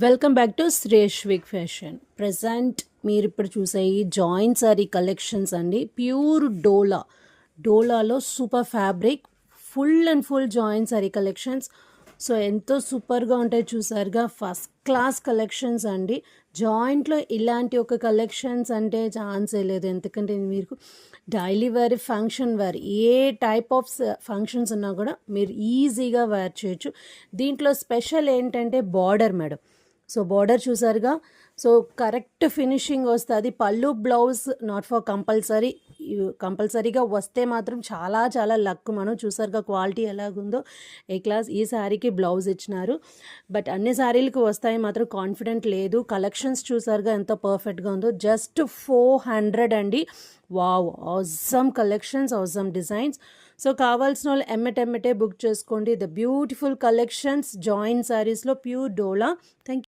Welcome back to Shreshvik fashion. Present మీరు ఇప్పుడు చూసే ఈ జాయింట్ సారీ కలెక్షన్స్ అండి. ప్యూర్ డోలాలో super fabric full and full joint sari collections. So ఎంతో సూపర్గా ఉంటాయి, చూసారుగా. ఫస్ట్ క్లాస్ కలెక్షన్స్ అండి. జాయింట్లో ఇలాంటి ఒక కలెక్షన్స్ అంటే ఛాన్సే లేదు. ఎందుకంటే మీకు డైలీ వేర్, ఫంక్షన్ వేర్, ఏ టైప్ ఆఫ్ ఫంక్షన్స్ ఉన్నా కూడా మీరు ఈజీగా వేర్ చేయొచ్చు. దీంట్లో స్పెషల్ ఏంటంటే బార్డర్ మేడం. సో బార్డర్ చూసారుగా. సో కరెక్ట్ ఫినిషింగ్ వస్తుంది. పళ్ళు బ్లౌజ్ నాట్ ఫర్ కంపల్సరీగా వస్తే మాత్రం చాలా చాలా లక్. మనం చూసారుగా క్వాలిటీ ఎలాగుందో. ఏ క్లాస్ ఈ శారీకి బ్లౌజ్ ఇచ్చినారు. బట్ అన్ని శారీలకు వస్తాయి మాత్రం కాన్ఫిడెంట్ లేదు. కలెక్షన్స్ చూసారుగా ఎంత పర్ఫెక్ట్గా ఉందో. జస్ట్ 400 అండి. Wow, awesome collections, awesome designs. So కావాల్సిన వాళ్ళు ఎమ్మటే బుక్ చేసుకోండి. ద బ్యూటిఫుల్ కలెక్షన్స్ జాయింట్ శారీస్లో ప్యూర్ డోలా. థ్యాంక్